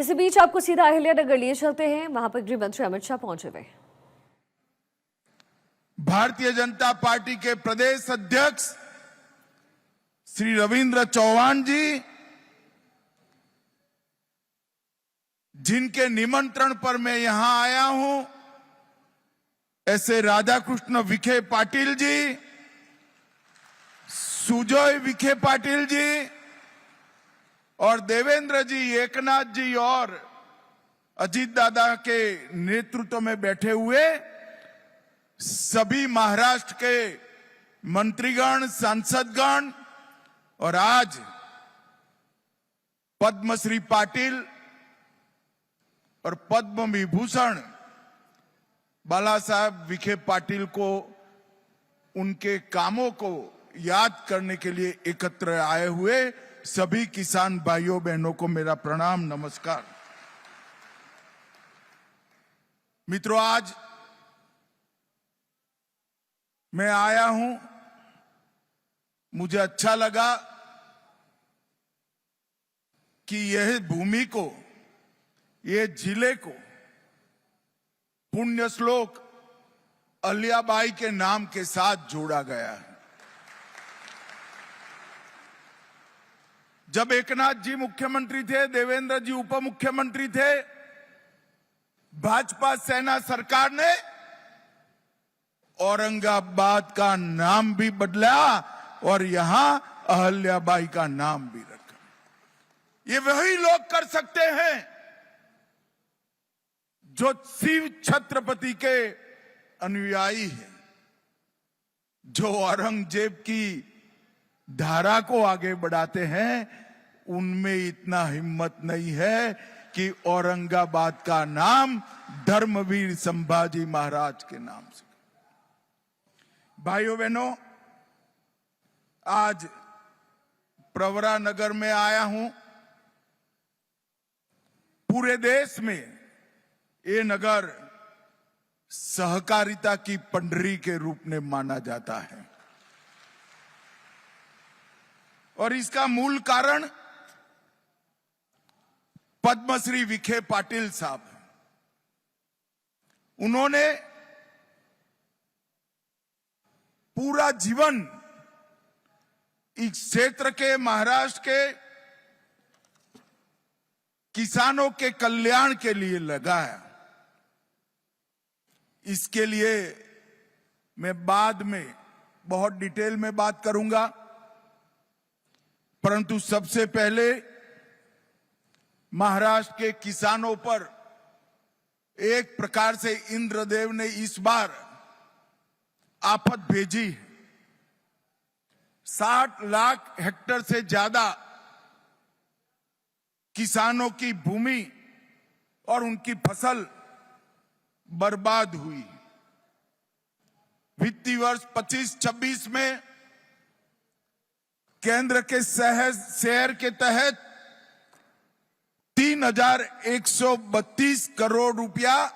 इसी बीच आपको सीधा अहिल्यानगर लिए चलते हैं, वहां पर गृह मंत्री अमित शाह पहुंचे हुए। भारतीय जनता पार्टी के प्रदेश अध्यक्ष श्री रविंद्र चौहान जी, जिनके निमंत्रण पर मैं यहां आया हूं, ऐसे राधाकृष्ण विखे पाटिल जी, सुजय विखे पाटिल जी और देवेंद्र जी, एकनाथ जी और अजीत दादा के नेतृत्व में बैठे हुए सभी महाराष्ट्र के मंत्रीगण, सांसदगण और आज पद्मश्री पाटिल और पद्म विभूषण बाला साहब विखे पाटिल को उनके कामों को याद करने के लिए एकत्र आए हुए सभी किसान भाइयों बहनों को मेरा प्रणाम, नमस्कार। मित्रों, आज मैं आया हूं, मुझे अच्छा लगा कि यह भूमि को, ये जिले को पुण्य श्लोक अहिल्याबाई के नाम के साथ जोड़ा गया है। जब एकनाथ जी मुख्यमंत्री थे, देवेंद्र जी उप मुख्यमंत्री थे, भाजपा सेना सरकार ने औरंगाबाद का नाम भी बदला और यहां अहिल्याबाई का नाम भी रखा। ये वही लोग कर सकते हैं जो शिव छत्रपति के अनुयायी हैं, जो औरंगजेब की धारा को आगे बढ़ाते हैं। उनमें इतना हिम्मत नहीं है कि औरंगाबाद का नाम धर्मवीर संभाजी महाराज के नाम से। भाइयों बहनों, आज प्रवरा नगर में आया हूं। पूरे देश में ये नगर सहकारिता की पंडरी के रूप में माना जाता है और इसका मूल कारण पद्मश्री विखे पाटिल साहब। उन्होंने पूरा जीवन इस क्षेत्र के, महाराष्ट्र के किसानों के कल्याण के लिए लगाया। इसके लिए मैं बाद में बहुत डिटेल में बात करूंगा, परंतु सबसे पहले महाराष्ट्र के किसानों पर एक प्रकार से इंद्रदेव ने इस बार आफत भेजी। 60 लाख हेक्टेयर से ज्यादा किसानों की भूमि और उनकी फसल बर्बाद हुई। वित्तीय वर्ष 25-26 में केंद्र के शहर के तहत 3,132 करोड़ रुपया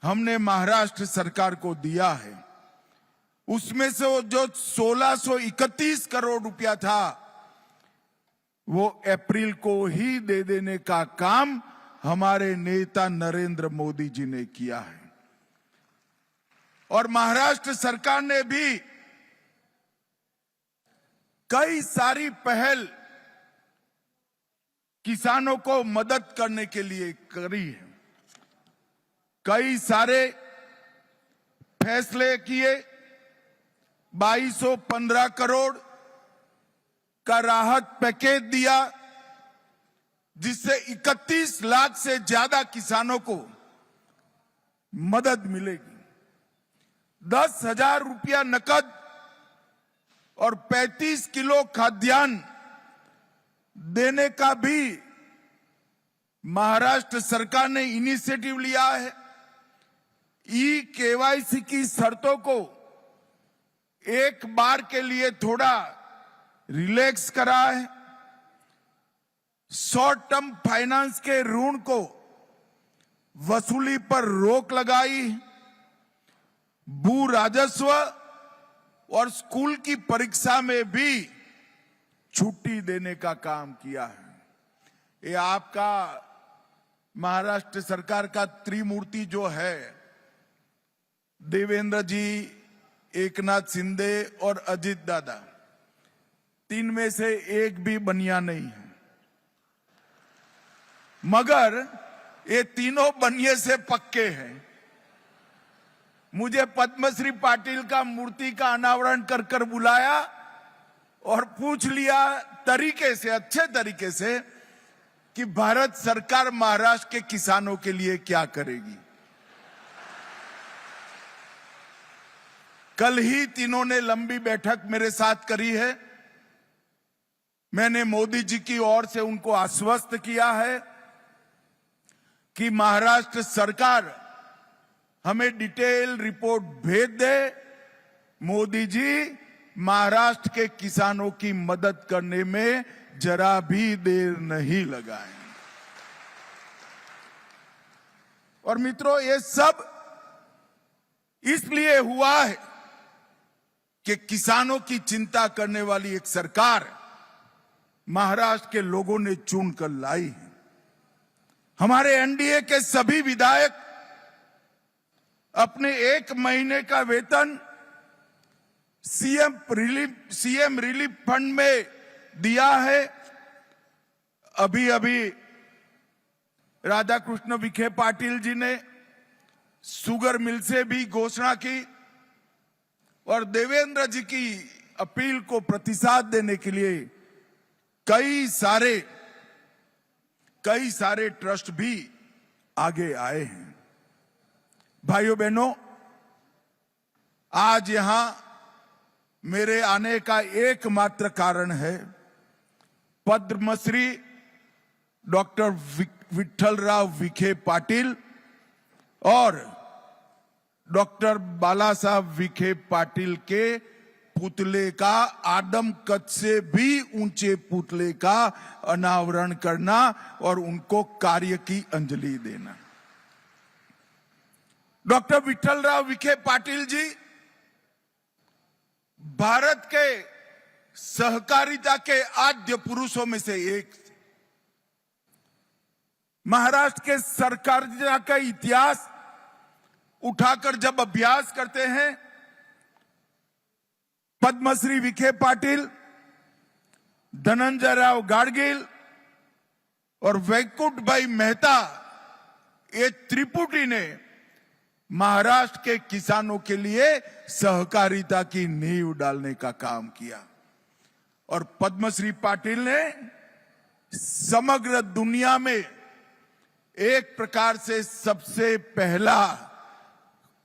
हमने महाराष्ट्र सरकार को दिया है। उसमें से जो 1,631 करोड़ रुपया था वो अप्रैल को ही दे देने का काम हमारे नेता नरेंद्र मोदी जी ने किया है। और महाराष्ट्र सरकार ने भी कई सारी पहल किसानों को मदद करने के लिए करी है। कई सारे फैसले किए। 2215 करोड़ का राहत पैकेज दिया, जिससे 31 लाख से ज्यादा किसानों को मदद मिलेगी। 10,000 रुपया नकद और 35 किलो खाद्यान्न देने का भी महाराष्ट्र सरकार ने इनिशिएटिव लिया है। केवाईसी की शर्तों को एक बार के लिए थोड़ा रिलैक्स करा है। शॉर्ट टर्म फाइनेंस के ऋण को वसूली पर रोक लगाई। भू राजस्व और स्कूल की परीक्षा में भी छुट्टी देने का काम किया है। ये आपका महाराष्ट्र सरकार का त्रिमूर्ति जो है, देवेंद्र जी, एकनाथ शिंदे और अजित दादा, तीन में से एक भी बनिया नहीं है। मगर ये तीनों बनिए से पक्के हैं। मुझे पद्मश्री पाटिल का मूर्ति का अनावरण कर कर बुलाया और पूछ लिया तरीके से, अच्छे तरीके से, कि भारत सरकार महाराष्ट्र के किसानों के लिए क्या करेगी। कल ही तीनों ने लंबी बैठक मेरे साथ करी है। मैंने मोदी जी की ओर से उनको आश्वस्त किया है कि महाराष्ट्र सरकार हमें डिटेल रिपोर्ट भेज दे। मोदी जी महाराष्ट्र के किसानों की मदद करने में जरा भी देर नहीं लगाएं। और मित्रों, ये सब इसलिए हुआ है कि किसानों की चिंता करने वाली एक सरकार महाराष्ट्र के लोगों ने चुन कर लाई है। हमारे एनडीए के सभी विधायक अपने 1 महीने का वेतन सीएम रिलीफ फंड में दिया है। अभी अभी राधाकृष्ण विखे पाटिल जी ने शुगर मिल से भी घोषणा की और देवेंद्र जी की अपील को प्रतिसाद देने के लिए कई सारे ट्रस्ट भी आगे आए हैं। भाइयों बहनों, आज यहां मेरे आने का एकमात्र कारण है पद्मश्री डॉक्टर विठ्ठलराव विखे पाटिल और डॉक्टर बाला साहब विखे पाटिल के पुतले का, आदम कद से भी ऊंचे पुतले का अनावरण करना और उनको कार्य की अंजलि देना। डॉक्टर विठ्ठलराव विखे पाटिल जी भारत के सहकारिता के आद्य पुरुषों में से एक थे। महाराष्ट्र के सहकारिता का इतिहास उठाकर जब अभ्यास करते हैं, पद्मश्री विखे पाटिल, धनंजय राव गाडगिल और वैकुंठ भाई मेहता, ये त्रिपुटी ने महाराष्ट्र के किसानों के लिए सहकारिता की नींव डालने का काम किया। और पद्मश्री पाटिल ने समग्र दुनिया में एक प्रकार से सबसे पहला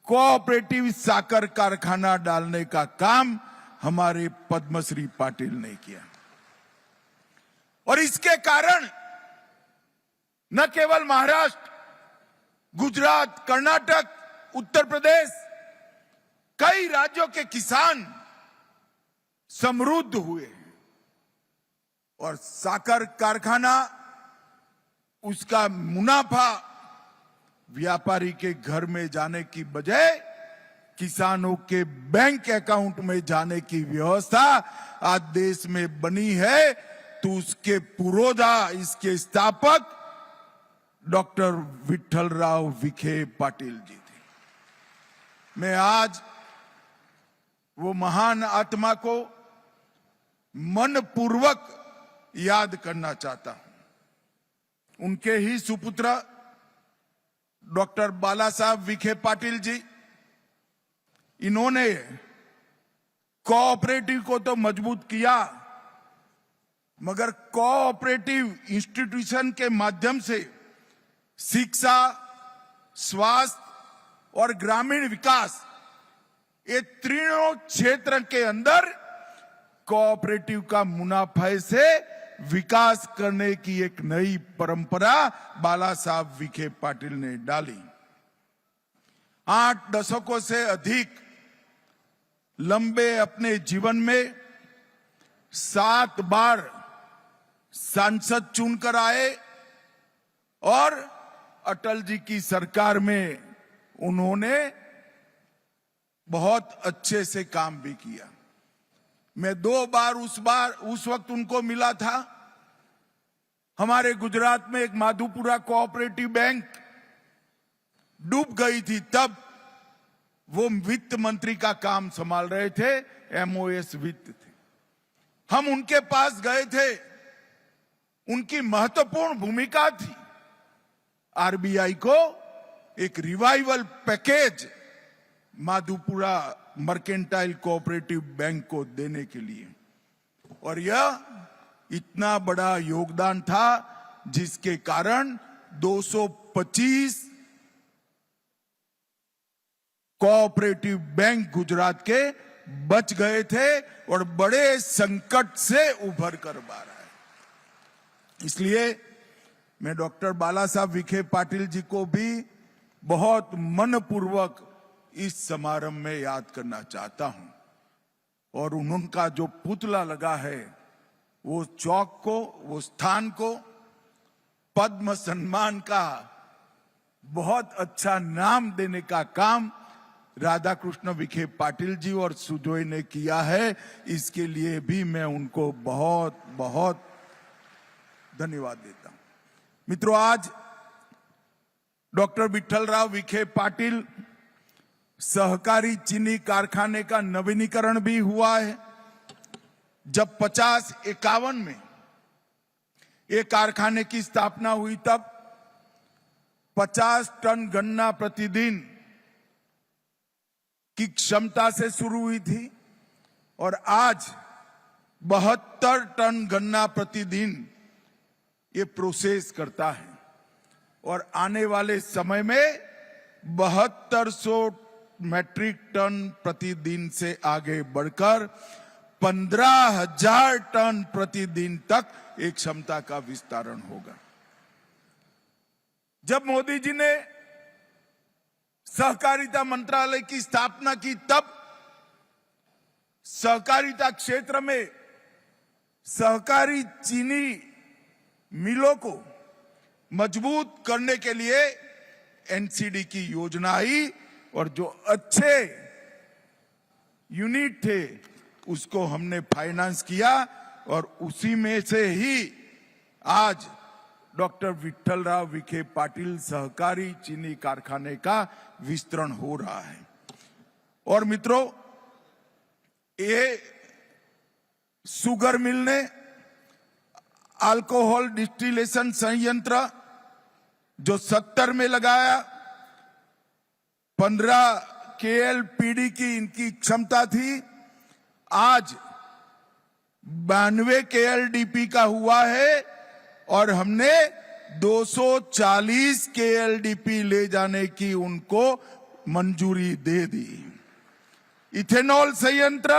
कोऑपरेटिव साकर कारखाना डालने का काम हमारे पद्मश्री पाटिल ने किया। और इसके कारण न केवल महाराष्ट्र, गुजरात, कर्नाटक, उत्तर प्रदेश, कई राज्यों के किसान समृद्ध हुए और साकर कारखाना, उसका मुनाफा व्यापारी के घर में जाने की बजाय किसानों के बैंक अकाउंट में जाने की व्यवस्था आज देश में बनी है। तो उसके पुरोधा, इसके स्थापक डॉक्टर विठ्ठलराव विखे पाटिल जी थे। मैं आज वो महान आत्मा को मनपूर्वक याद करना चाहता हूं। उनके ही सुपुत्र डॉक्टर बाला साहब विखे पाटिल जी, इन्होंने कोऑपरेटिव को तो मजबूत किया, मगर कोऑपरेटिव इंस्टीट्यूशन के माध्यम से शिक्षा, स्वास्थ्य और ग्रामीण विकास, ये तीनों क्षेत्र के अंदर कोऑपरेटिव का मुनाफा से विकास करने की एक नई परंपरा बाला साहब विखे पाटिल ने डाली। 8 दशकों से अधिक लंबे अपने जीवन में 7 बार सांसद चुनकर आए और अटल जी की सरकार में उन्होंने बहुत अच्छे से काम भी किया। मैं 2 बार उस वक्त उनको मिला था। हमारे गुजरात में एक माधुपुरा कोऑपरेटिव बैंक डूब गई थी, तब वो वित्त मंत्री का काम संभाल रहे थे, एमओएस वित्त थे। हम उनके पास गए थे, उनकी महत्वपूर्ण भूमिका थी आरबीआई को एक revival package Madhupura mercantile cooperative bank को देने के लिए, और यह इतना बड़ा योगदान था जिसके कारण 225 कोऑपरेटिव बैंक गुजरात के बच गए थे और बड़े संकट से उभर कर बाहर आए। इसलिए मैं डॉक्टर बाला साहब विखे पाटिल जी को भी बहुत मनपूर्वक इस समारंभ में याद करना चाहता हूं, और उनका जो पुतला लगा है वो चौक को, वो स्थान को पद्म सम्मान का बहुत अच्छा नाम देने का काम राधा कृष्ण विखे पाटिल जी और सुजोय ने किया है। इसके लिए भी मैं उनको बहुत बहुत धन्यवाद देता हूं। मित्रों, आज डॉक्टर विठ्ठलराव विखे पाटिल सहकारी चीनी कारखाने का नवीनीकरण भी हुआ है। जब 50-51 में ये कारखाने की स्थापना हुई तब 50 टन गन्ना प्रतिदिन की क्षमता से शुरू हुई थी और आज 72 टन गन्ना प्रतिदिन ये प्रोसेस करता है, और आने वाले समय में 7200 मैट्रिक टन प्रतिदिन से आगे बढ़कर 15,000 टन प्रतिदिन तक एक क्षमता का विस्तारण होगा। जब मोदी जी ने सहकारिता मंत्रालय की स्थापना की तब सहकारिता क्षेत्र में सहकारी चीनी मिलों को मजबूत करने के लिए एनसीडी की योजना आई, और जो अच्छे यूनिट थे उसको हमने फाइनेंस किया, और उसी में से ही आज डॉक्टर विठ्ठलराव विखे पाटिल सहकारी चीनी कारखाने का विस्तरण हो रहा है। और मित्रों, ये शुगर मिल ने अल्कोहल डिस्टिलेशन संयंत्र जो 70 में लगाया, 15 KLPD की इनकी क्षमता थी, आज 92 KLDP का हुआ है, और हमने 240 KLDP ले जाने की उनको मंजूरी दे दी। इथेनॉल संयंत्र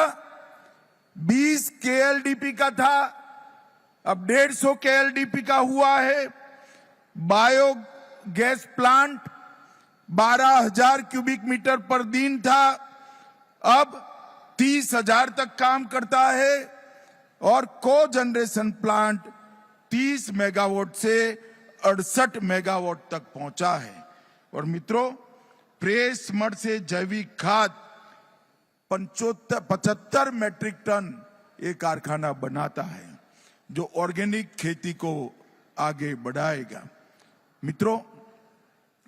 20 KLDP का था, अब 150 KLDP का हुआ है। बायोगैस प्लांट 12,000 क्यूबिक मीटर पर दिन था, अब 30,000 तक काम करता है, और को जनरेशन प्लांट 30 मेगावाट से 68 मेगावाट तक पहुंचा है। और मित्रों, प्रेस मड से जैविक खाद 75 मैट्रिक टन ये कारखाना बनाता है, जो ऑर्गेनिक खेती को आगे बढ़ाएगा। मित्रों,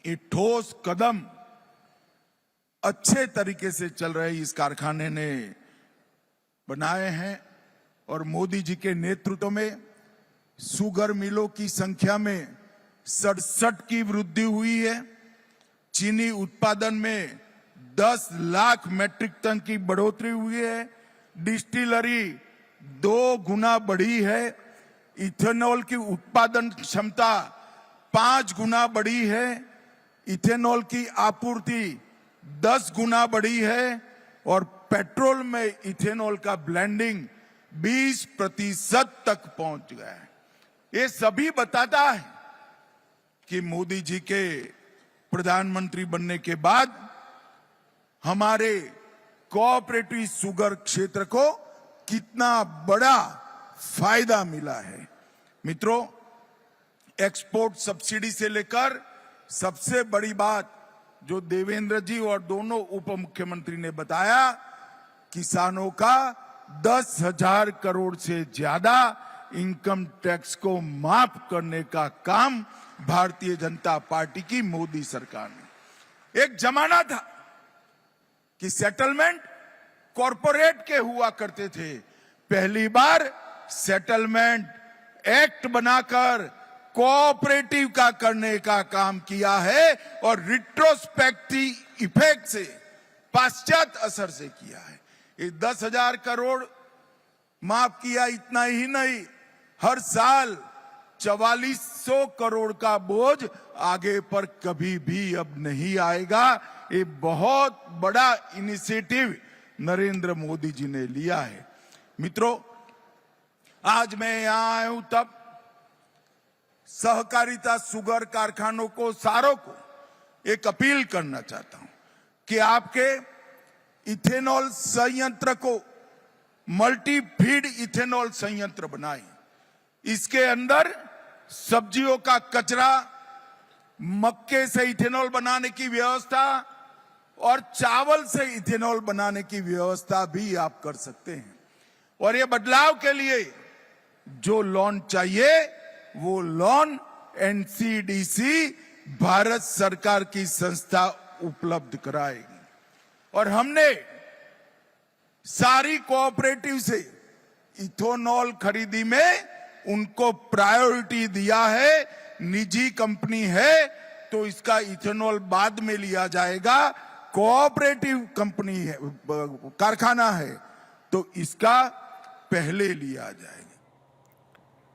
ये ठोस कदम अच्छे तरीके से चल रहे इस कारखाने ने बनाए हैं, और मोदी जी के नेतृत्व में शुगर मिलों की संख्या में 67 की वृद्धि हुई है। चीनी उत्पादन में 10 लाख मैट्रिक टन की बढ़ोतरी हुई है। डिस्टिलरी 2 गुना बढ़ी है। इथेनॉल की उत्पादन क्षमता 5 गुना बढ़ी है। इथेनॉल की आपूर्ति 10 गुना बढ़ी है, और पेट्रोल में इथेनॉल का ब्लेंडिंग 20% तक पहुंच गया है। ये सभी बताता है कि मोदी जी के प्रधानमंत्री बनने के बाद हमारे कोऑपरेटिव शुगर क्षेत्र को कितना बड़ा फायदा मिला है। मित्रों, एक्सपोर्ट सब्सिडी से लेकर सबसे बड़ी बात जो देवेंद्र जी और दोनों उप मुख्यमंत्री ने बताया, किसानों का 10,000 करोड़ से ज्यादा इनकम टैक्स को माफ करने का काम भारतीय जनता पार्टी की मोदी सरकार ने। एक जमाना था कि सेटलमेंट कॉरपोरेट के हुआ करते थे। पहली बार सेटलमेंट एक्ट बनाकर कोऑपरेटिव का करने का काम किया है और रिट्रोस्पेक्टिव इफेक्ट से, पाश्चात असर से किया है। ये 10,000 करोड़ माफ किया, इतना ही नहीं, हर साल 4400 करोड़ का बोझ आगे पर कभी भी अब नहीं आएगा। ये बहुत बड़ा इनिशिएटिव नरेंद्र मोदी जी ने लिया है। मित्रों, आज मैं यहां आया हूं तब सहकारिता शुगर कारखानों को, सारों को एक अपील करना चाहता हूं कि आपके इथेनॉल संयंत्र को मल्टी फीड इथेनॉल संयंत्र बनाएं। इसके अंदर सब्जियों का कचरा, मक्के से इथेनॉल बनाने की व्यवस्था और चावल से इथेनॉल बनाने की व्यवस्था भी आप कर सकते हैं। और ये बदलाव के लिए जो लोन चाहिए वो लोन एनसीडीसी भारत सरकार की संस्था उपलब्ध कराएगी। और हमने सारी कोऑपरेटिव से इथेनॉल खरीदी में उनको प्रायोरिटी दिया है। निजी कंपनी है तो इसका इथेनॉल बाद में लिया जाएगा, कोऑपरेटिव कंपनी है, कारखाना है तो इसका पहले लिया जाएगा।